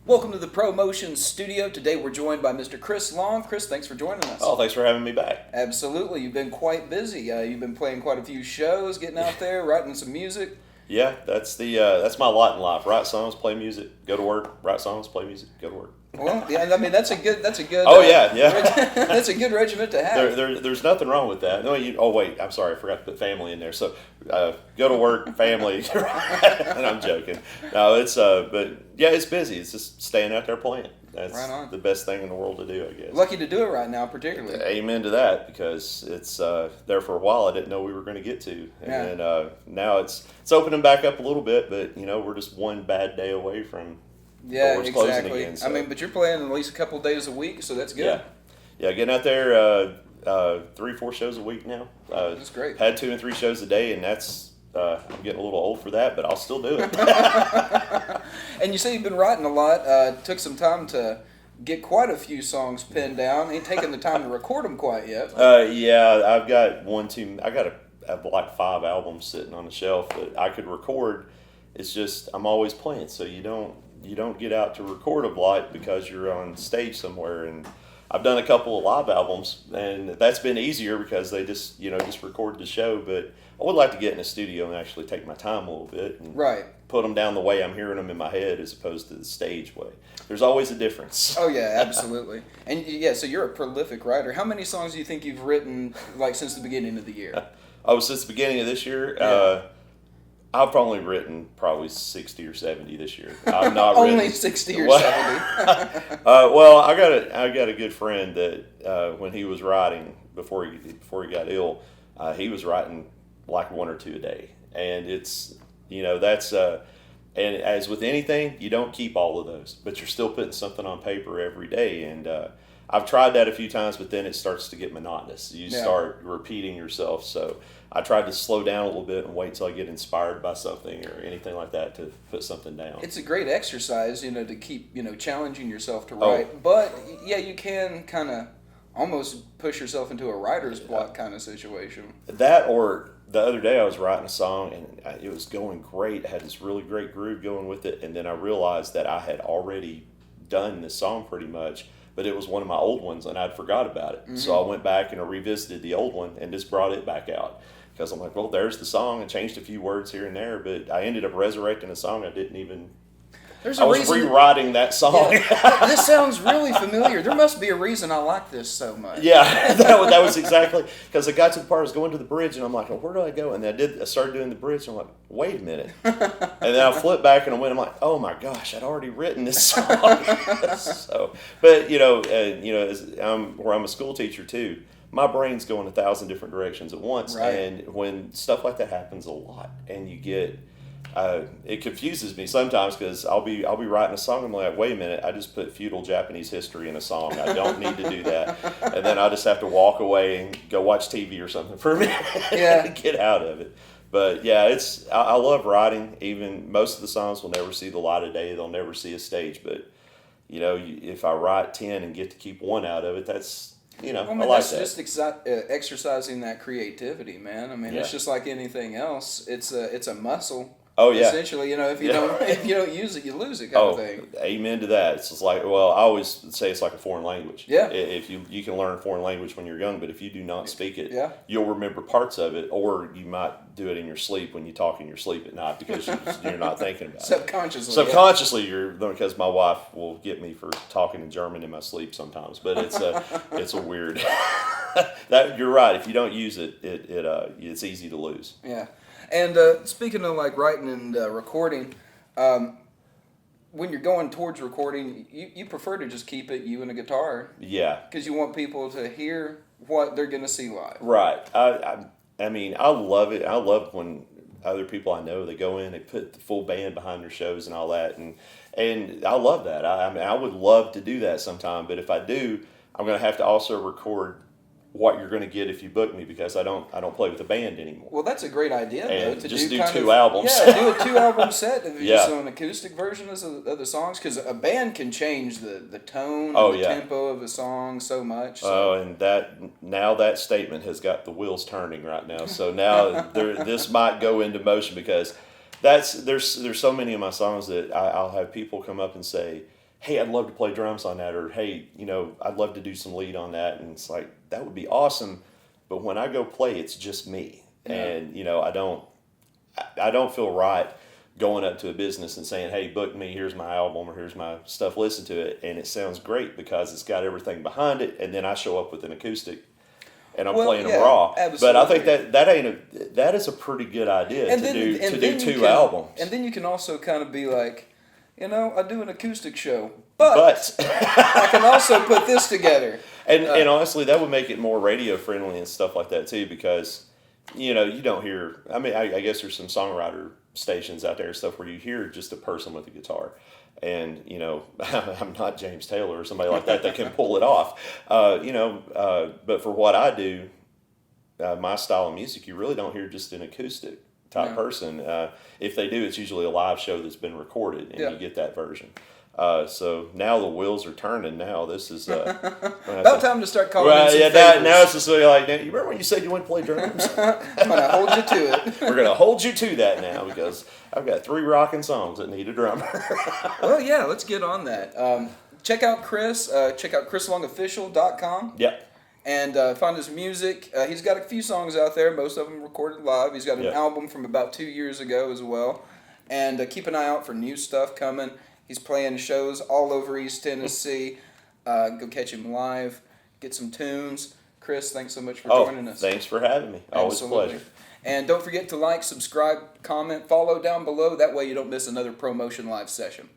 Welcome to the ProMotion studio. Today we're joined by Mr. Chris Long. Chris, thanks for joining us. Oh, thanks for having me back. Absolutely. You've been quite busy. You've been playing quite a few shows, getting out there, writing some music. Yeah, that's my lot in life. Write songs, play music, go to work. Write songs, play music, go to work. Well, yeah, I mean that's a good. Oh yeah. That's a good regiment to have. There's nothing wrong with that. No, oh wait, I'm sorry, I forgot to put family in there. So, go to work, family. And I'm joking. No, it's but yeah, it's busy. It's just staying out there playing. That's right on. the best thing in the world to do, I guess. Lucky to do it right now, particularly. Amen to that, because it's there for a while. I didn't know we were going to get to, and now it's opening back up a little bit. But we're just one bad day away from. Yeah, exactly. Again, so. I mean, but you're playing at least a couple days a week, so that's good. Yeah, getting out there 3-4 shows a week now. That's great. Had 2 and 3 shows a day, and that's I'm getting a little old for that, but I'll still do it. And you say you've been writing a lot. Took some time to get quite a few songs pinned down. Ain't taken the time to record them quite yet. Yeah, I've got I have like 5 albums sitting on the shelf that I could record. It's just I'm always playing, so you don't get out to record a lot because you're on stage somewhere. And I've done a couple of live albums, and that's been easier because they just record the show. But I would like to get in a studio and actually take my time a little bit and put them down the way I'm hearing them in my head as opposed to the stage way. There's always a difference. Oh yeah, absolutely. And yeah, so you're a prolific writer. How many songs do you think you've written like since the beginning of the year? Since the beginning of this year. I've probably written 60 or 70 this year. I've not only 60 or 70. Well, I got a good friend that when he was writing before he got ill, he was writing like 1 or 2 a day, and it's that's and as with anything, you don't keep all of those, but you're still putting something on paper every day. And I've tried that a few times, but then it starts to get monotonous. You start repeating yourself. So I tried to slow down a little bit and wait till I get inspired by something or anything like that to put something down. It's a great exercise, to keep, challenging yourself to write. Oh. But yeah, you can kind of almost push yourself into a writer's block kind of situation. That, or the other day I was writing a song and it was going great. I had this really great groove going with it, and then I realized that I had already done this song pretty much, but it was one of my old ones and I'd forgot about it. Mm-hmm. So I went back and I revisited the old one and just brought it back out. Because I'm like, well, there's the song. I changed a few words here and there, but I ended up resurrecting a song I didn't even... I was rewriting that song. Yeah, this sounds really familiar. There must be a reason I like this so much. Yeah, that was exactly... Because I got to the part I was going to the bridge, and I'm like, well, where do I go? And I started doing the bridge, and I'm like, wait a minute. And then I flipped back, and I'm like, oh my gosh, I'd already written this song. So, but, where I'm a school teacher too, my brain's going 1,000 different directions at once, and when stuff like that happens a lot, and you get, it confuses me sometimes because I'll be writing a song and I'm like, wait a minute, I just put feudal Japanese history in a song. I don't need to do that, and then I just have to walk away and go watch TV or something for a minute and get out of it. But yeah, I love writing. Even most of the songs will never see the light of day; they'll never see a stage. But if I write 10 and get to keep 1 out of it, that's I like that's that. Just exercising that creativity, man. I mean, it's just like anything else. It's a muscle. Oh yeah. Essentially, if you don't use it, you lose it, kind of thing. Amen to that. It's just like, well, I always say it's like a foreign language. Yeah. If you can learn a foreign language when you're young, but if you do not speak it, you'll remember parts of it, or you might do it in your sleep when you talk in your sleep at night because you're not thinking about it. Subconsciously, because my wife will get me for talking in German in my sleep sometimes, but it's a weird. That you're right. If you don't use it, it's easy to lose. Yeah. And speaking of like writing and recording, when you're going towards recording, you prefer to just keep it you and a guitar. Yeah. Because you want people to hear what they're going to see live. Right. I mean, I love it. I love when other people I know, they go in, they put the full band behind their shows and all that, and I love that. I mean, I would love to do that sometime, but if I do, I'm going to have to also record what you're going to get if you book me, because I don't play with a band anymore. Well, that's a great idea, though, to just do kind 2 albums. Yeah, do a 2-album set of just an acoustic version of the songs, because a band can change the tone, and the tempo of a song so much. So. Oh, and that statement has got the wheels turning right now. So now this might go into motion, because there's so many of my songs that I'll have people come up and say, hey, I'd love to play drums on that, or hey, I'd love to do some lead on that, and it's like that would be awesome, but when I go play, it's just me, and I don't feel right going up to a business and saying, hey, book me, here's my album or here's my stuff, listen to it, and it sounds great because it's got everything behind it, and then I show up with an acoustic and I'm playing them raw. Absolutely. But I think that is a pretty good idea to do two albums. And then you can also kind of be like, I do an acoustic show, but I can also put this together. And honestly, that would make it more radio friendly and stuff like that too, because you don't hear. I mean, I guess there's some songwriter stations out there and stuff where you hear just a person with a guitar, and I'm not James Taylor or somebody like that can pull it off. But for what I do, my style of music, you really don't hear just an acoustic type person. If they do, it's usually a live show that's been recorded, and you get that version. So now the wheels are turning. Now this is about time to start calling. Well, in some now it's just really like, you remember when you said you wanted to play drums? I'm gonna hold you to it. We're gonna hold you to that now because I've got 3 rocking songs that need a drummer. Well, yeah, let's get on that. Check out Chris. Check out chrislongofficial.com. Yep. And find his music. He's got a few songs out there. Most of them recorded live. He's got an album from about 2 years ago as well. And keep an eye out for new stuff coming. He's playing shows all over East Tennessee. Go catch him live. Get some tunes. Chris, thanks so much for joining us. Thanks for having me. Always a pleasure. And don't forget to like, subscribe, comment, follow down below. That way you don't miss another ProMotion live session.